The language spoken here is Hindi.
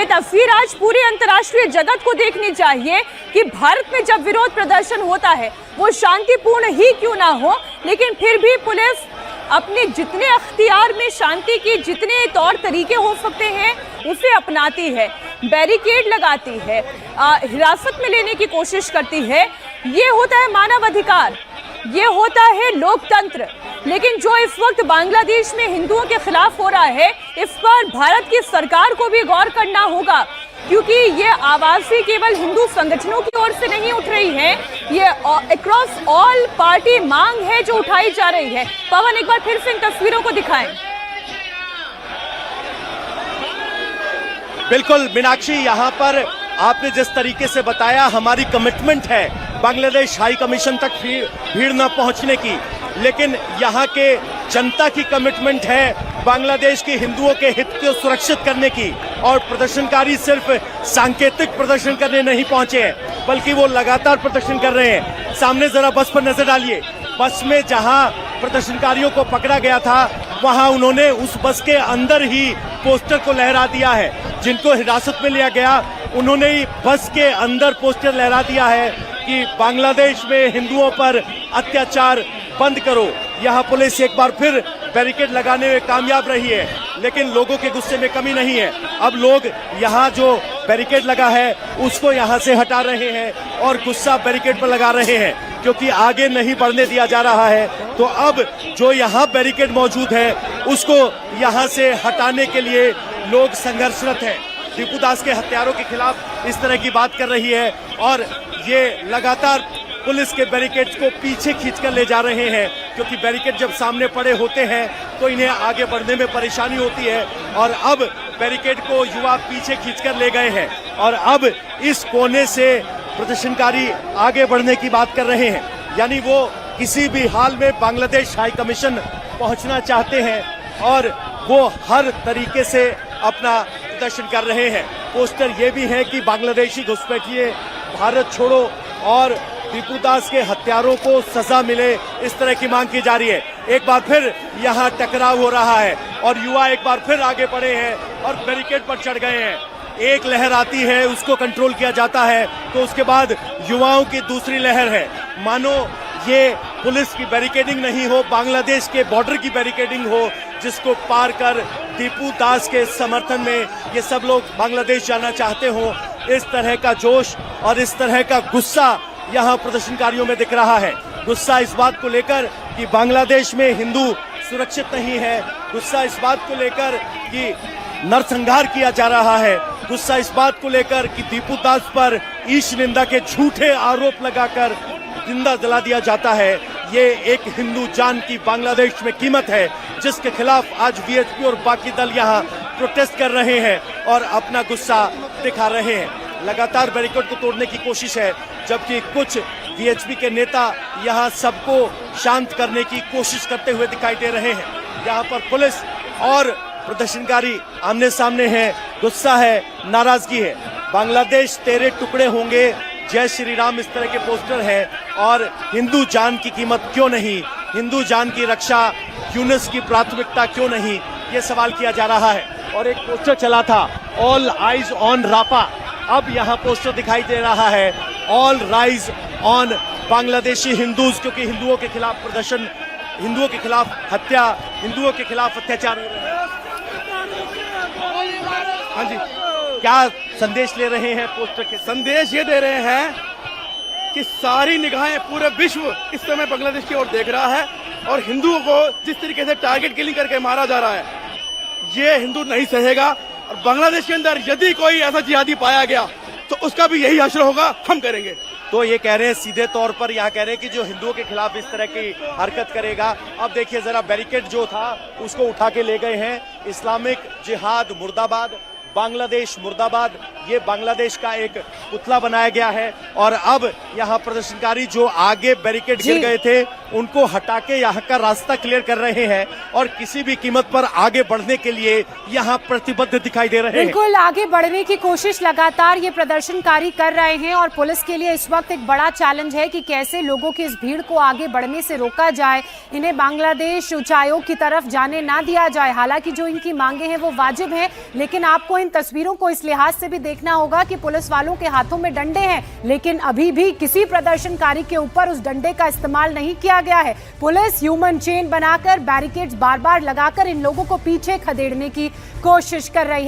ये तस्वीर आज पूरे अंतर्राष्ट्रीय जगत को देखनी चाहिए कि भारत में जब विरोध प्रदर्शन होता है वो शांतिपूर्ण ही क्यों ना हो, लेकिन फिर भी पुलिस अपने जितने अख्तियार में शांति के जितने तौर तरीके हो सकते हैं उसे अपनाती है, बैरिकेड लगाती है, हिरासत में लेने की कोशिश करती है। ये होता है मानव अधिकार, ये होता है लोकतंत्र। लेकिन जो इस वक्त बांग्लादेश में हिंदुओं के खिलाफ हो रहा है, इस पर भारत की सरकार को भी गौर करना होगा, क्योंकि ये आवाज़ें केवल हिंदू संगठनों की ओर से नहीं उठ रही है, ये अक्रॉस ऑल पार्टी मांग है जो उठाई जा रही है। पवन, एक बार फिर से इन तस्वीरों को दिखाएं। बिल्कुल मीनाक्षी, यहाँ पर आपने जिस तरीके से बताया, हमारी कमिटमेंट है बांग्लादेश हाई कमीशन तक भीड़ न पहुंचने की, लेकिन यहाँ के जनता की कमिटमेंट है बांग्लादेश के हिंदुओं के हित को सुरक्षित करने की। और प्रदर्शनकारी सिर्फ सांकेतिक प्रदर्शन करने नहीं पहुंचे हैं, बल्कि वो लगातार प्रदर्शन कर रहे हैं। सामने जरा बस पर नजर डालिए, बस में जहां प्रदर्शनकारियों को पकड़ा गया था वहां उन्होंने उस बस के अंदर ही पोस्टर को लहरा दिया है। जिनको हिरासत में लिया गया उन्होंने ही बस के अंदर पोस्टर लहरा दिया है कि बांग्लादेश में हिंदुओं पर अत्याचार बंद करो। यहाँ पुलिस एक बार फिर बैरिकेड लगाने में कामयाब रही है, लेकिन लोगों के गुस्से में कमी नहीं है। अब लोग यहाँ जो बैरिकेड लगा है उसको यहाँ से हटा रहे हैं और गुस्सा बैरिकेड पर लगा रहे हैं, क्योंकि आगे नहीं बढ़ने दिया जा रहा है। तो अब जो यहाँ बैरिकेड मौजूद है उसको यहाँ से हटाने के लिए लोग संघर्षरत हैं। दीपू दास के हत्यारों के खिलाफ इस तरह की बात कर रही है और ये लगातार पुलिस के बैरिकेड को पीछे खींचकर ले जा रहे हैं, क्योंकि बैरिकेड जब सामने पड़े होते हैं तो इन्हें आगे बढ़ने में परेशानी होती है। और अब बैरिकेड को युवा पीछे खींचकर ले गए हैं और अब इस कोने से प्रदर्शनकारी आगे बढ़ने की बात कर रहे हैं, यानी वो किसी भी हाल में बांग्लादेश हाई कमीशन पहुंचना चाहते हैं और वो हर तरीके से अपना प्रदर्शन कर रहे हैं। पोस्टर ये भी है कि बांग्लादेशी घुसपैठिए, भारत छोड़ो और दीपू दास के हत्यारों को सजा मिले, इस तरह की मांग की जा रही है। एक बार फिर यहाँ टकराव हो रहा है और युवा एक बार फिर आगे बढ़े हैं और बैरिकेड पर चढ़ गए हैं। एक लहर आती है, उसको कंट्रोल किया जाता है, तो उसके बाद युवाओं की दूसरी लहर है। मानो ये पुलिस की बैरिकेडिंग नहीं हो, बांग्लादेश के बॉर्डर की बैरिकेडिंग हो, जिसको पार कर दीपू दास के समर्थन में ये सब लोग बांग्लादेश जाना चाहते हो। इस तरह का जोश और इस तरह का गुस्सा यहाँ प्रदर्शनकारियों में दिख रहा है। गुस्सा इस बात को लेकर कि बांग्लादेश में हिंदू सुरक्षित नहीं है, गुस्सा इस बात को लेकर कि नरसंहार किया जा रहा है, गुस्सा इस बात को लेकर कि दीपू दास पर ईश निंदा के झूठे आरोप लगाकर जिंदा जला दिया जाता है। ये एक हिंदू जान की बांग्लादेश में कीमत है, जिसके खिलाफ आज वीएचपी और बाकी दल यहाँ प्रोटेस्ट कर रहे हैं और अपना गुस्सा दिखा रहे हैं। लगातार बैरिकेड को तोड़ने की कोशिश है, जबकि कुछ वीएचपी के नेता यहाँ सबको शांत करने की कोशिश करते हुए दिखाई दे रहे हैं। यहाँ पर पुलिस और प्रदर्शनकारी आमने सामने हैं, गुस्सा है, नाराजगी है। बांग्लादेश तेरे टुकड़े होंगे, जय श्री राम, इस तरह के पोस्टर हैं और हिंदू जान की कीमत क्यों नहीं, हिंदू जान की रक्षा यूनिस की प्राथमिकता क्यों नहीं, ये सवाल किया जा रहा है। और एक पोस्टर चला था, ऑल आइज ऑन रापा, अब यहाँ पोस्टर दिखाई दे रहा है, all rise on Bangladeshi Hindus, क्योंकि हिंदुओं के खिलाफ प्रदर्शन, हिंदुओं के खिलाफ हत्या, हिंदुओं के खिलाफ अत्याचार हो रहे हैं। हाँ जी, क्या संदेश ले रहे हैं पोस्टर के? संदेश ये दे रहे हैं कि सारी निगाहें, पूरे विश्व इस समय बांग्लादेश की ओर देख रहा है और हिंदुओं को जिस तरीके से टारगेट किलिंग करके मारा जा रहा है, ये हिंदू नहीं सहेगा। और बांग्लादेश के अंदर यदि कोई ऐसा जिहादी पाया गया तो उसका भी यही हश्र होगा, हम करेंगे। तो ये कह रहे हैं, सीधे तौर पर यहाँ कह रहे हैं कि जो हिंदुओं के खिलाफ इस तरह की हरकत करेगा। अब देखिए जरा, बैरिकेड जो था उसको उठा के ले गए हैं। इस्लामिक जिहाद मुर्दाबाद, बांग्लादेश मुर्दाबाद, ये बांग्लादेश का एक पुतला बनाया गया है। और अब यहाँ प्रदर्शनकारी जो आगे बैरिकेड गिर गए थे उनको हटा के यहाँ का रास्ता क्लियर कर रहे हैं और किसी भी कीमत पर आगे बढ़ने के लिए यहाँ प्रतिबद्ध दिखाई दे रहे हैं। बिल्कुल, आगे बढ़ने की कोशिश लगातार ये प्रदर्शनकारी कर रहे हैं और पुलिस के लिए इस वक्त एक बड़ा चैलेंज है कि कैसे लोगों की इस भीड़ को आगे बढ़ने से रोका जाए, इन्हें बांग्लादेश उच्चायोग की तरफ जाने ना दिया जाए। हालांकि जो इनकी मांगे हैं वो वाजिब है, लेकिन आपको इन तस्वीरों को इस लिहाज से भी देखना होगा कि पुलिस वालों के हाथों में डंडे हैं, लेकिन अभी भी किसी प्रदर्शनकारी के ऊपर उस डंडे का इस्तेमाल नहीं किया गया है। पुलिस ह्यूमन चेन बनाकर बैरिकेड्स बार बार लगाकर इन लोगों को पीछे खदेड़ने की कोशिश कर रही है।